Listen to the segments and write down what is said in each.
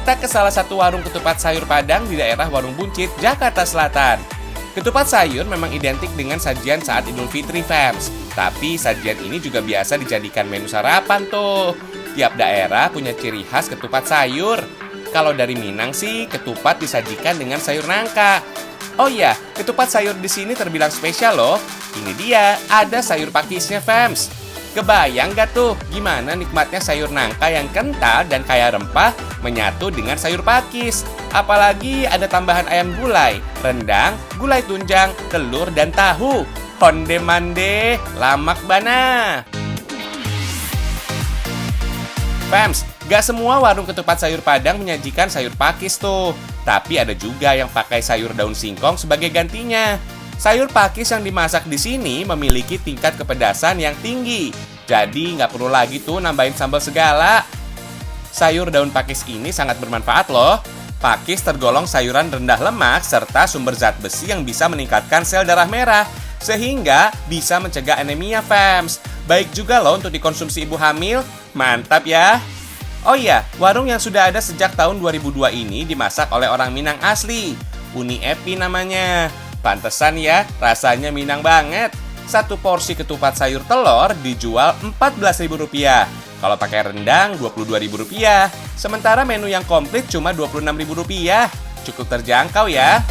Kita ke salah satu warung ketupat sayur Padang di daerah Warung Buncit, Jakarta Selatan. Ketupat sayur memang identik dengan sajian saat Idul Fitri, fams. Tapi sajian ini juga biasa dijadikan menu sarapan tuh. Tiap daerah punya ciri khas ketupat sayur. Kalau dari Minang sih, ketupat disajikan dengan sayur nangka. Oh iya, ketupat sayur di sini terbilang spesial loh. Ini dia, ada sayur pakisnya, fams. Kebayang gak tuh gimana nikmatnya sayur nangka yang kental dan kaya rempah menyatu dengan sayur pakis. Apalagi ada tambahan ayam gulai, rendang, gulai tunjang, telur, dan tahu. Honde mande, lamak bana. Fams, gak semua warung ketupat sayur Padang menyajikan sayur pakis tuh. Tapi ada juga yang pakai sayur daun singkong sebagai gantinya. Sayur pakis yang dimasak di sini memiliki tingkat kepedasan yang tinggi. Jadi nggak perlu lagi tuh nambahin sambal segala. Sayur daun pakis ini sangat bermanfaat loh. Pakis tergolong sayuran rendah lemak serta sumber zat besi yang bisa meningkatkan sel darah merah. Sehingga bisa mencegah anemia, fams. Baik juga loh untuk dikonsumsi ibu hamil. Mantap ya. Oh iya, warung yang sudah ada sejak tahun 2002 ini dimasak oleh orang Minang asli. Uni Epi namanya. Pantesan ya, rasanya Minang banget. Satu porsi ketupat sayur telur dijual Rp14.000. Kalau pakai rendang Rp22.000. Sementara menu yang komplit cuma Rp26.000. Cukup terjangkau ya.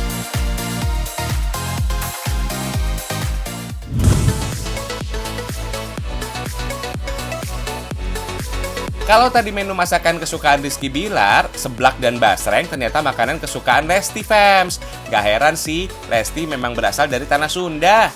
Kalau tadi menu masakan kesukaan Rizky Bilar, seblak dan basreng ternyata makanan kesukaan Lesti, fams. Gak heran sih, Lesti memang berasal dari tanah Sunda.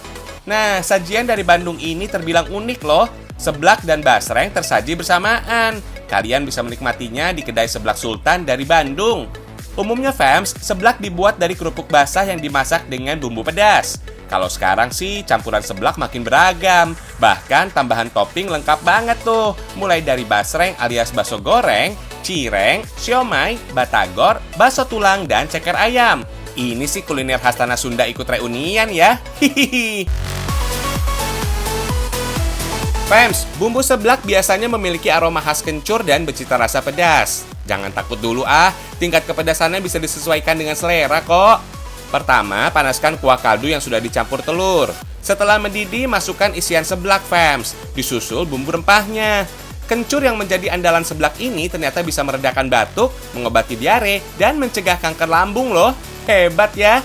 Nah, sajian dari Bandung ini terbilang unik loh. Seblak dan basreng tersaji bersamaan. Kalian bisa menikmatinya di kedai Seblak Sultan dari Bandung. Umumnya, fams, seblak dibuat dari kerupuk basah yang dimasak dengan bumbu pedas. Kalau sekarang sih campuran seblak makin beragam. Bahkan tambahan topping lengkap banget tuh. Mulai dari basreng alias bakso goreng, cireng, siomay, batagor, bakso tulang, dan ceker ayam. Ini sih kuliner khas tanah Sunda ikut reunian ya. Hihihi. Fams, bumbu seblak biasanya memiliki aroma khas kencur dan bercita rasa pedas. Jangan takut dulu tingkat kepedasannya bisa disesuaikan dengan selera kok. Pertama, panaskan kuah kaldu yang sudah dicampur telur. Setelah mendidih, masukkan isian seblak, fams. Disusul bumbu rempahnya. Kencur yang menjadi andalan seblak ini ternyata bisa meredakan batuk, mengobati diare, dan mencegah kanker lambung loh. Hebat ya.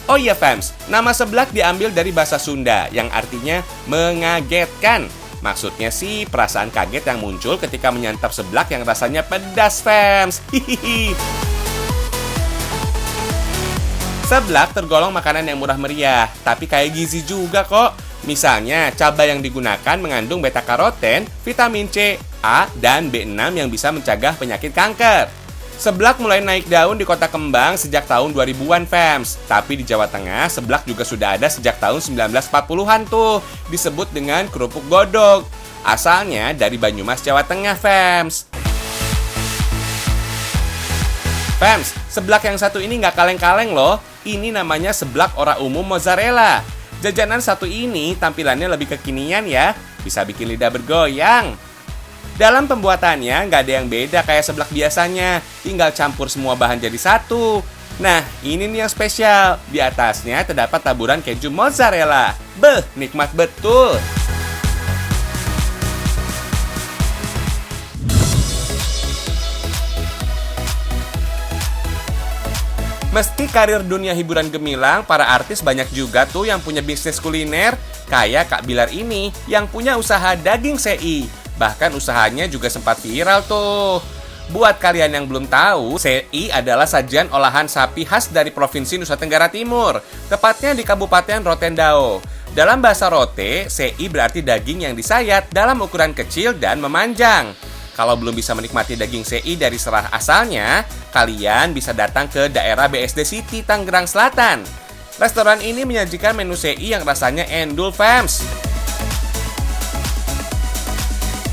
Oh iya, fams, nama seblak diambil dari bahasa Sunda yang artinya mengagetkan. Maksudnya sih perasaan kaget yang muncul ketika menyantap seblak yang rasanya pedas, fams. Hihihi. Seblak tergolong makanan yang murah meriah, tapi kaya gizi juga kok. Misalnya, cabai yang digunakan mengandung beta-karoten, vitamin C, A, dan B6 yang bisa mencegah penyakit kanker. Seblak mulai naik daun di Kota Kembang sejak tahun 2000-an, fams. Tapi di Jawa Tengah, seblak juga sudah ada sejak tahun 1940-an tuh. Disebut dengan kerupuk godog. Asalnya dari Banyumas, Jawa Tengah, fams. Fams, seblak yang satu ini nggak kaleng-kaleng loh. Ini namanya seblak ora umum mozzarella. Jajanan satu ini tampilannya lebih kekinian ya. Bisa bikin lidah bergoyang. Dalam pembuatannya nggak ada yang beda kayak seblak biasanya. Tinggal campur semua bahan jadi satu. Nah, ini nih yang spesial. Di atasnya terdapat taburan keju mozzarella. Beh, nikmat betul. Meski karir dunia hiburan gemilang, para artis banyak juga tuh yang punya bisnis kuliner. Kayak Kak Bilar ini, yang punya usaha daging sei. Bahkan usahanya juga sempat viral tuh. Buat kalian yang belum tahu, sei adalah sajian olahan sapi khas dari Provinsi Nusa Tenggara Timur. Tepatnya di Kabupaten Rotendao. Dalam bahasa Rote, sei berarti daging yang disayat dalam ukuran kecil dan memanjang. Kalau belum bisa menikmati daging sei dari serah asalnya, kalian bisa datang ke daerah BSD City, Tangerang Selatan. Restoran ini menyajikan menu sei yang rasanya endul, fams.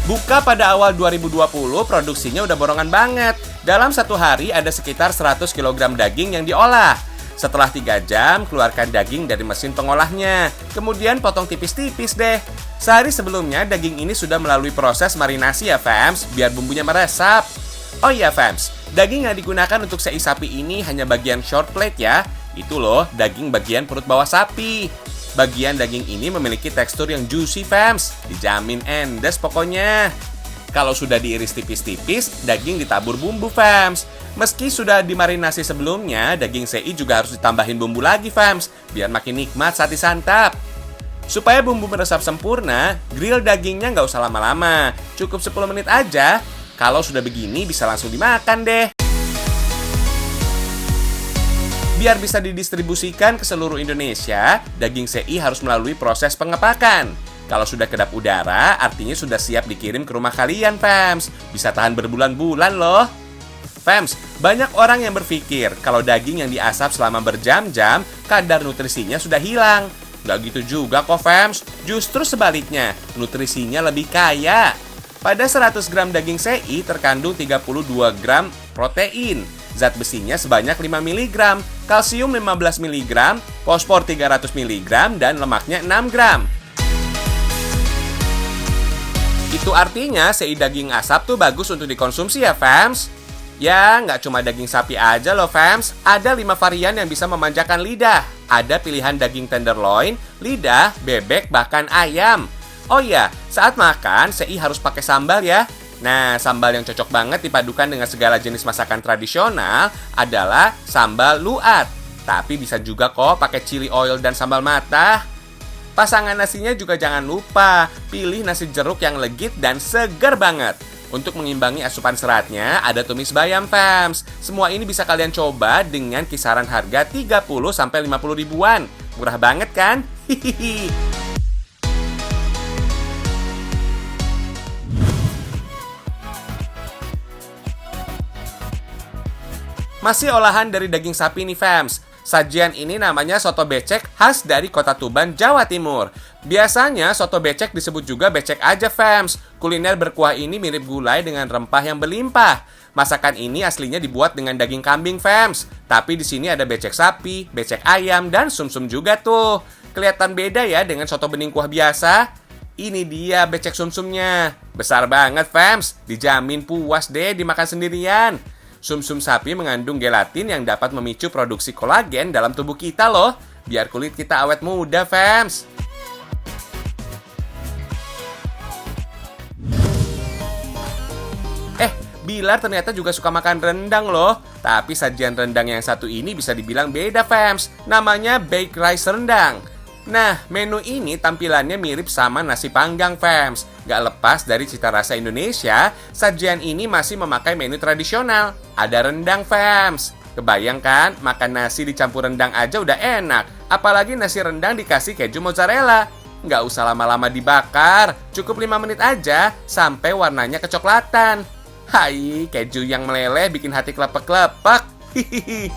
Buka pada awal 2020, produksinya udah borongan banget. Dalam satu hari ada sekitar 100 kg daging yang diolah. Setelah 3 jam, keluarkan daging dari mesin pengolahnya. Kemudian potong tipis-tipis deh. Sehari sebelumnya, daging ini sudah melalui proses marinasi ya, fams, biar bumbunya meresap. Oh iya, fams, Daging yang digunakan untuk sei sapi ini hanya bagian short plate ya. Itu loh, daging bagian perut bawah sapi. Bagian daging ini memiliki tekstur yang juicy, fams. Dijamin endes pokoknya. Kalau sudah diiris tipis-tipis, daging ditabur bumbu, fams. Meski sudah dimarinasi sebelumnya, daging sei juga harus ditambahin bumbu lagi, fams, biar makin nikmat saat disantap. Supaya bumbu meresap sempurna, grill dagingnya nggak usah lama-lama. Cukup 10 menit aja. Kalau sudah begini, bisa langsung dimakan deh. Biar bisa didistribusikan ke seluruh Indonesia, daging sei harus melalui proses pengepakan. Kalau sudah kedap udara, artinya sudah siap dikirim ke rumah kalian, fams. Bisa tahan berbulan-bulan loh. Fams, banyak orang yang berpikir kalau daging yang diasap selama berjam-jam, kadar nutrisinya sudah hilang. Nggak gitu juga kok, fams. Justru sebaliknya, nutrisinya lebih kaya. Pada 100 gram daging sei terkandung 32 gram protein. Zat besinya sebanyak 5 mg, kalsium 15 mg, fosfor 300 mg, dan lemaknya 6 gram. Itu artinya sei daging asap tuh bagus untuk dikonsumsi ya, fams. Ya, nggak cuma daging sapi aja loh, fams. Ada 5 varian yang bisa memanjakan lidah. Ada pilihan daging tenderloin, lidah, bebek, bahkan ayam. Oh iya, saat makan, sei harus pakai sambal ya. Nah, sambal yang cocok banget dipadukan dengan segala jenis masakan tradisional adalah sambal luat. Tapi bisa juga kok pakai chili oil dan sambal matah. Pasangan nasinya juga jangan lupa, pilih nasi jeruk yang legit dan segar banget. Untuk mengimbangi asupan seratnya, ada tumis bayam, fams. Semua ini bisa kalian coba dengan kisaran harga 30-50 ribuan. Murah banget kan? Hihihi. Masih olahan dari daging sapi nih, fams. Sajian ini namanya soto becek khas dari Kota Tuban, Jawa Timur. Biasanya soto becek disebut juga becek aja, fams. Kuliner berkuah ini mirip gulai dengan rempah yang berlimpah. Masakan ini aslinya dibuat dengan daging kambing, fams. Tapi di sini ada becek sapi, becek ayam, dan sumsum juga tuh. Kelihatan beda ya dengan soto bening kuah biasa. Ini dia becek sumsumnya. Besar banget, fams. Dijamin puas deh dimakan sendirian. Sumsum sapi mengandung gelatin yang dapat memicu produksi kolagen dalam tubuh kita loh. Biar kulit kita awet muda, fams. Bilar ternyata juga suka makan rendang loh. Tapi sajian rendang yang satu ini bisa dibilang beda, fams. Namanya baked rice rendang. Nah, menu ini tampilannya mirip sama nasi panggang, fams. Gak lepas dari cita rasa Indonesia, sajian ini masih memakai menu tradisional. Ada rendang, fams. Kebayang kan, makan nasi dicampur rendang aja udah enak. Apalagi nasi rendang dikasih keju mozzarella. Gak usah lama-lama dibakar, cukup 5 menit aja sampai warnanya kecoklatan. Hai, keju yang meleleh bikin hati klepek-klepek. Hihihi.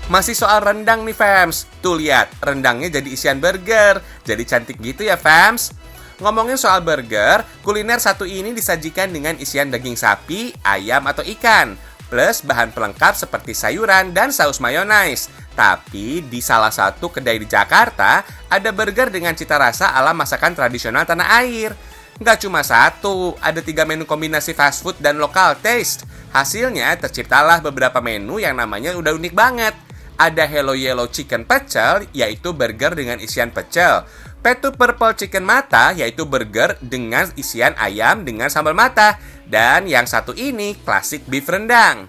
Masih soal rendang nih, fams. Tuh lihat, rendangnya jadi isian burger. Jadi cantik gitu ya, fams. Ngomongin soal burger, kuliner satu ini disajikan dengan isian daging sapi, ayam, atau ikan. Plus bahan pelengkap seperti sayuran dan saus mayonaise. Tapi di salah satu kedai di Jakarta, ada burger dengan cita rasa ala masakan tradisional tanah air. Nggak cuma satu, ada 3 menu kombinasi fast food dan local taste. Hasilnya terciptalah beberapa menu yang namanya udah unik banget. Ada Hello Yellow Chicken Pecel, yaitu burger dengan isian pecel. Petu Purple Chicken Mata, yaitu burger dengan isian ayam dengan sambal mata. Dan yang satu ini, klasik beef rendang.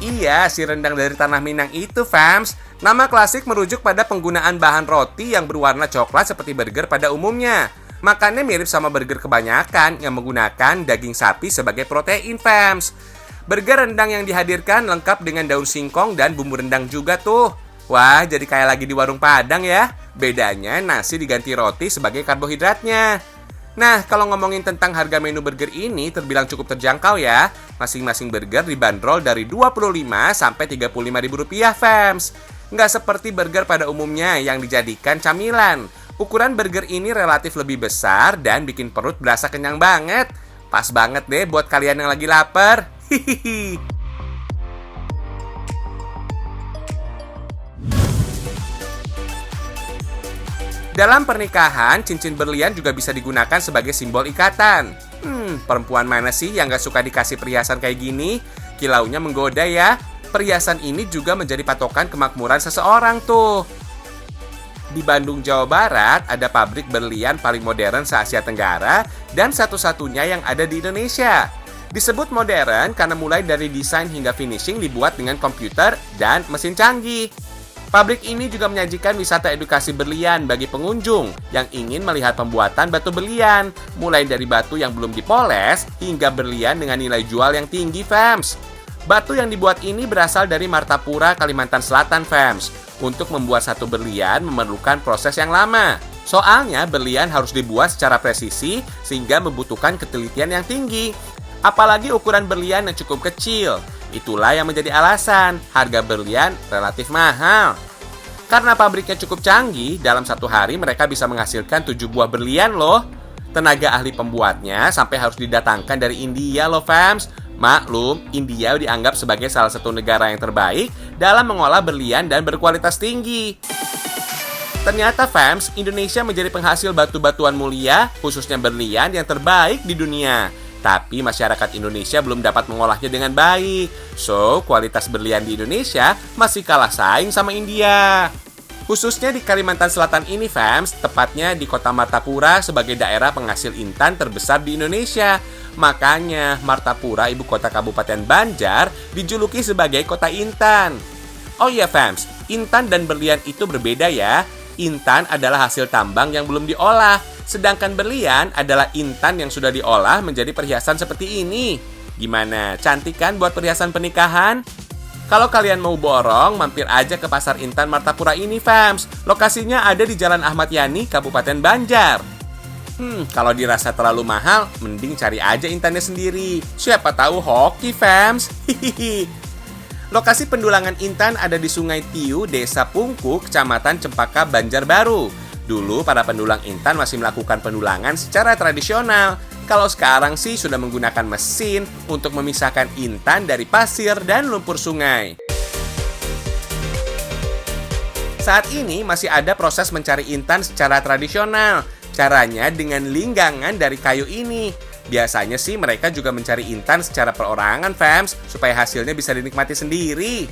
Iya, si rendang dari Tanah Minang itu, fams. Nama klasik merujuk pada penggunaan bahan roti yang berwarna coklat seperti burger pada umumnya. Makannya mirip sama burger kebanyakan yang menggunakan daging sapi sebagai protein, fams. Burger rendang yang dihadirkan lengkap dengan daun singkong dan bumbu rendang juga tuh. Wah, jadi kayak lagi di warung Padang ya. Bedanya nasi diganti roti sebagai karbohidratnya. Nah, kalau ngomongin tentang harga menu burger ini terbilang cukup terjangkau ya. Masing-masing burger dibanderol dari 25 sampai 35 ribu rupiah, fams. Nggak seperti burger pada umumnya yang dijadikan camilan. Ukuran burger ini relatif lebih besar dan bikin perut berasa kenyang banget. Pas banget deh buat kalian yang lagi lapar. Hihihi. Dalam pernikahan, cincin berlian juga bisa digunakan sebagai simbol ikatan. Perempuan mana sih yang gak suka dikasih perhiasan kayak gini? Kilaunya menggoda ya. Perhiasan ini juga menjadi patokan kemakmuran seseorang tuh. Di Bandung, Jawa Barat, ada pabrik berlian paling modern se-Asia Tenggara dan satu-satunya yang ada di Indonesia. Disebut modern karena mulai dari desain hingga finishing dibuat dengan komputer dan mesin canggih. Pabrik ini juga menyajikan wisata edukasi berlian bagi pengunjung yang ingin melihat pembuatan batu berlian, mulai dari batu yang belum dipoles hingga berlian dengan nilai jual yang tinggi, fams. Batu yang dibuat ini berasal dari Martapura, Kalimantan Selatan, fams. Untuk membuat satu berlian memerlukan proses yang lama. Soalnya berlian harus dibuat secara presisi sehingga membutuhkan ketelitian yang tinggi. Apalagi ukuran berlian yang cukup kecil. Itulah yang menjadi alasan harga berlian relatif mahal. Karena pabriknya cukup canggih, dalam satu hari mereka bisa menghasilkan 7 buah berlian loh. Tenaga ahli pembuatnya sampai harus didatangkan dari India loh, fams. Maklum, India dianggap sebagai salah satu negara yang terbaik dalam mengolah berlian dan berkualitas tinggi. Ternyata, fams, Indonesia menjadi penghasil batu-batuan mulia, khususnya berlian yang terbaik di dunia. Tapi masyarakat Indonesia belum dapat mengolahnya dengan baik. So, kualitas berlian di Indonesia masih kalah saing sama India. Khususnya di Kalimantan Selatan ini, fams, tepatnya di kota Martapura sebagai daerah penghasil intan terbesar di Indonesia. Makanya, Martapura, ibu kota Kabupaten Banjar, dijuluki sebagai kota intan. Oh iya, fams, intan dan berlian itu berbeda ya. Intan adalah hasil tambang yang belum diolah. Sedangkan berlian adalah intan yang sudah diolah menjadi perhiasan seperti ini. Gimana? Cantik kan buat perhiasan pernikahan? Kalau kalian mau borong, mampir aja ke Pasar Intan Martapura ini, fams. Lokasinya ada di Jalan Ahmad Yani, Kabupaten Banjar. Kalau dirasa terlalu mahal, mending cari aja intannya sendiri. Siapa tahu hoki, fams. Lokasi pendulangan intan ada di Sungai Tiu, Desa Pungku, Kecamatan Cempaka, Banjarbaru. Dulu para pendulang intan masih melakukan pendulangan secara tradisional. Kalau sekarang sih sudah menggunakan mesin untuk memisahkan intan dari pasir dan lumpur sungai. Saat ini masih ada proses mencari intan secara tradisional. Caranya dengan linggangan dari kayu ini. Biasanya sih mereka juga mencari intan secara perorangan, fams, supaya hasilnya bisa dinikmati sendiri.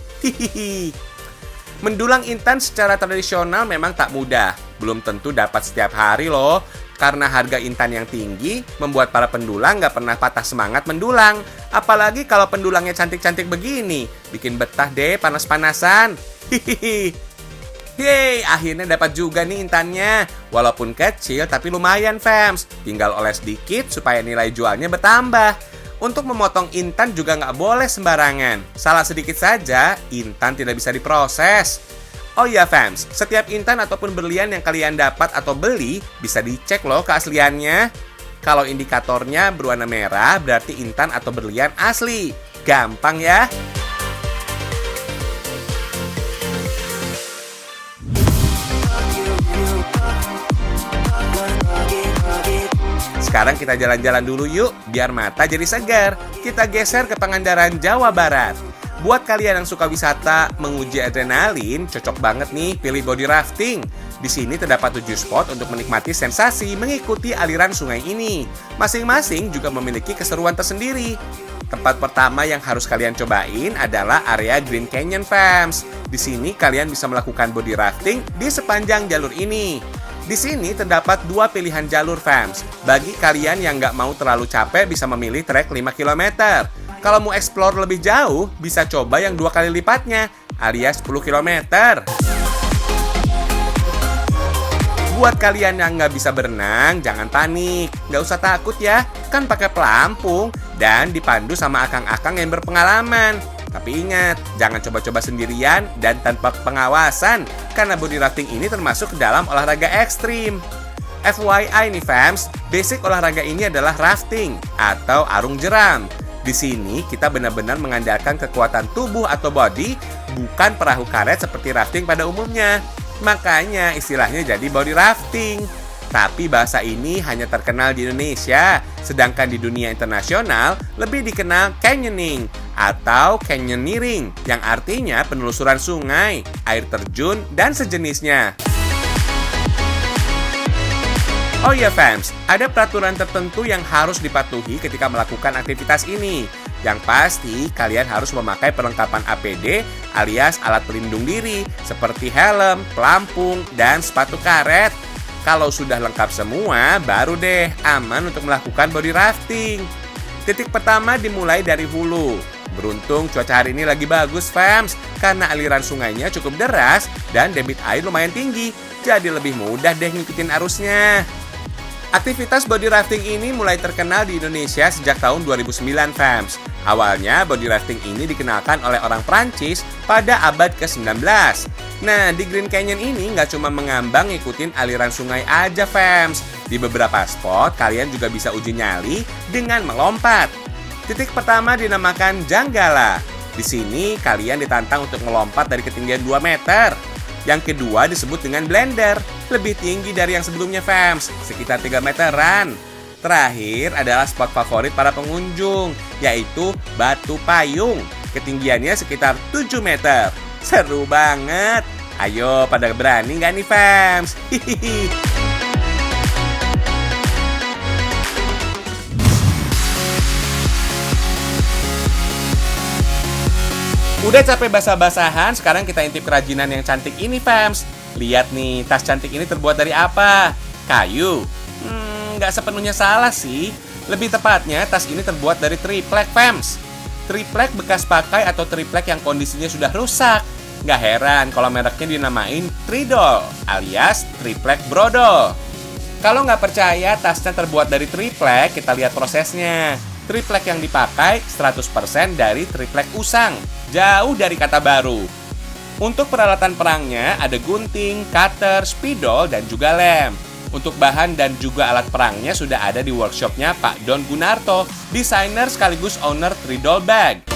Mendulang intan secara tradisional memang tak mudah. Belum tentu dapat setiap hari loh. Karena harga intan yang tinggi, membuat para pendulang gak pernah patah semangat mendulang. Apalagi kalau pendulangnya cantik-cantik begini. Bikin betah deh panas-panasan. Yeay, akhirnya dapat juga nih intannya. Walaupun kecil tapi lumayan, fams. Tinggal oles dikit supaya nilai jualnya bertambah. Untuk memotong intan juga nggak boleh sembarangan. Salah sedikit saja, intan tidak bisa diproses. Oh iya, fams, setiap intan ataupun berlian yang kalian dapat atau beli bisa dicek loh keasliannya. Kalau indikatornya berwarna merah, berarti intan atau berlian asli. Gampang ya. Sekarang kita jalan-jalan dulu yuk, biar mata jadi segar. Kita geser ke Pangandaran, Jawa Barat. Buat kalian yang suka wisata menguji adrenalin, cocok banget nih pilih body rafting. Di sini terdapat 7 spot untuk menikmati sensasi mengikuti aliran sungai ini. Masing-masing juga memiliki keseruan tersendiri. Tempat pertama yang harus kalian cobain adalah area Green Canyon, fams. Di sini kalian bisa melakukan body rafting di sepanjang jalur ini. Di sini terdapat 2 pilihan jalur, fams. Bagi kalian yang nggak mau terlalu capek bisa memilih trek 5 km. Kalau mau explore lebih jauh, bisa coba yang 2 kali lipatnya, alias 10 km. Buat kalian yang nggak bisa berenang, jangan panik. Nggak usah takut ya, kan pakai pelampung dan dipandu sama akang-akang yang berpengalaman. Tapi ingat, jangan coba-coba sendirian dan tanpa pengawasan, karena body rafting ini termasuk ke dalam olahraga ekstrim. FYI nih, fams, basic olahraga ini adalah rafting atau arung jeram. Di sini kita benar-benar mengandalkan kekuatan tubuh atau body, bukan perahu karet seperti rafting pada umumnya. Makanya istilahnya jadi body rafting. Tapi bahasa ini hanya terkenal di Indonesia, sedangkan di dunia internasional lebih dikenal canyoning atau canyoneering, yang artinya penelusuran sungai, air terjun, dan sejenisnya. Oh iya fams, ada peraturan tertentu yang harus dipatuhi ketika melakukan aktivitas ini. Yang pasti, kalian harus memakai perlengkapan APD alias alat pelindung diri seperti helm, pelampung, dan sepatu karet. Kalau sudah lengkap semua, baru deh aman untuk melakukan body rafting. Titik pertama dimulai dari hulu. Beruntung cuaca hari ini lagi bagus fams, karena aliran sungainya cukup deras dan debit air lumayan tinggi. Jadi lebih mudah deh ngikutin arusnya. Aktivitas body rafting ini mulai terkenal di Indonesia sejak tahun 2009 fams. Awalnya body rafting ini dikenalkan oleh orang Prancis pada abad ke-19. Nah, di Green Canyon ini nggak cuma mengambang ngikutin aliran sungai aja fams. Di beberapa spot kalian juga bisa uji nyali dengan melompat. Titik pertama dinamakan Janggala. Di sini kalian ditantang untuk melompat dari ketinggian 2 meter. Yang kedua disebut dengan Blender, lebih tinggi dari yang sebelumnya fams, sekitar 3 meteran. Terakhir adalah spot favorit para pengunjung, yaitu Batu Payung. Ketinggiannya sekitar 7 meter. Seru banget. Ayo pada berani nggak nih fams? Hihihi. Udah capek basah-basahan, sekarang kita intip kerajinan yang cantik ini, fams. Lihat nih, tas cantik ini terbuat dari apa? Kayu? Nggak sepenuhnya salah sih. Lebih tepatnya, tas ini terbuat dari triplek, fams. Triplek bekas pakai atau triplek yang kondisinya sudah rusak. Nggak heran kalau mereknya dinamain Tridol, alias triplek brodol. Kalau nggak percaya tasnya terbuat dari triplek, kita lihat prosesnya. Triplek yang dipakai 100% dari triplek usang. Jauh dari kata baru. Untuk peralatan perangnya ada gunting, cutter, spidol, dan juga lem. Untuk bahan dan juga alat perangnya sudah ada di workshopnya Pak Don Gunarto, desainer sekaligus owner Tridol Bag.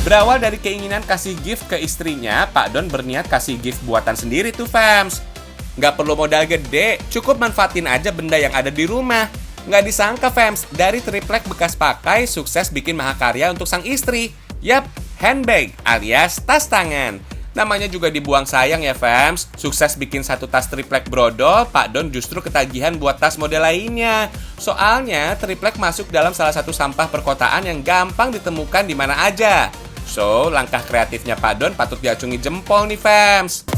Berawal dari keinginan kasih gift ke istrinya, Pak Don berniat kasih gift buatan sendiri tuh fams. Nggak perlu modal gede, cukup manfaatin aja benda yang ada di rumah. Nggak disangka fams, dari triplek bekas pakai sukses bikin mahakarya untuk sang istri. Yap, handbag alias tas tangan. Namanya juga dibuang sayang ya fams. Sukses bikin satu tas triplek brodol, Pak Don justru ketagihan buat tas model lainnya. Soalnya triplek masuk dalam salah satu sampah perkotaan yang gampang ditemukan di mana aja. So, langkah kreatifnya Pak Don patut diacungi jempol nih fams.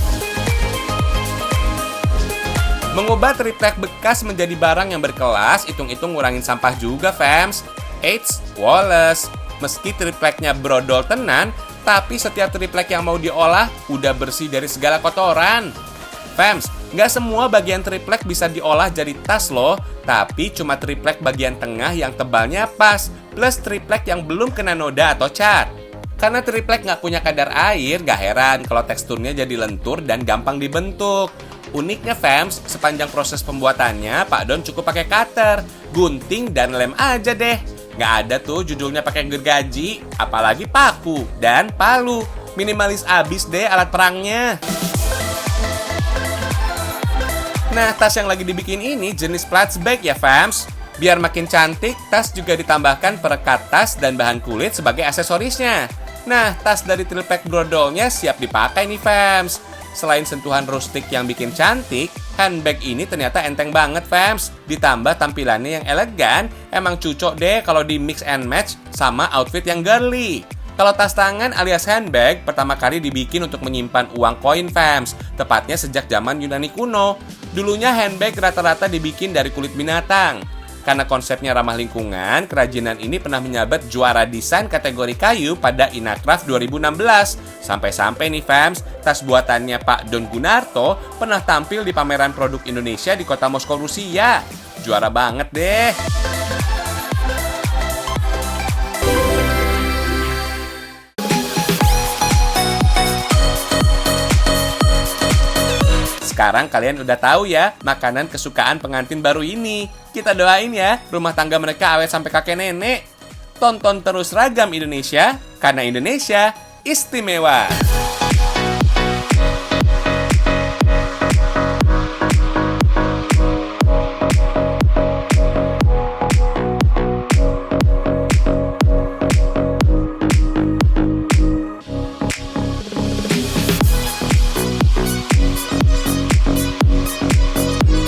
Mengubah triplek bekas menjadi barang yang berkelas, hitung-hitung ngurangin sampah juga, fams. Eits, Wallace, meski tripleknya brodol tenan, tapi setiap triplek yang mau diolah udah bersih dari segala kotoran. Fams, nggak semua bagian triplek bisa diolah jadi tas loh, tapi cuma triplek bagian tengah yang tebalnya pas, plus triplek yang belum kena noda atau cat. Karena triplek nggak punya kadar air, nggak heran kalau teksturnya jadi lentur dan gampang dibentuk. Uniknya fams, sepanjang proses pembuatannya, Pak Don cukup pakai cutter, gunting, dan lem aja deh. Nggak ada tuh judulnya pakai gergaji, apalagi paku dan palu. Minimalis abis deh alat perangnya. Nah, tas yang lagi dibikin ini jenis platch bag ya fams. Biar makin cantik, tas juga ditambahkan perekat tas dan bahan kulit sebagai aksesorisnya. Nah, tas dari triplek brodolnya siap dipakai nih fams. Selain sentuhan rustik yang bikin cantik, handbag ini ternyata enteng banget fams. Ditambah tampilannya yang elegan, emang cocok deh kalau di mix and match sama outfit yang girly. Kalau tas tangan alias handbag pertama kali dibikin untuk menyimpan uang koin fams, tepatnya sejak zaman Yunani kuno. Dulunya handbag rata-rata dibikin dari kulit binatang. Karena konsepnya ramah lingkungan, kerajinan ini pernah menyabat juara desain kategori kayu pada Inacraft 2016. Sampai-sampai nih fams, tas buatannya Pak Don Gunarto pernah tampil di pameran produk Indonesia di kota Moskow, Rusia. Juara banget deh. Sekarang kalian udah tahu ya makanan kesukaan pengantin baru ini. Kita doain ya rumah tangga mereka awet sampai kakek nenek. Tonton terus Ragam Indonesia, karena Indonesia istimewa.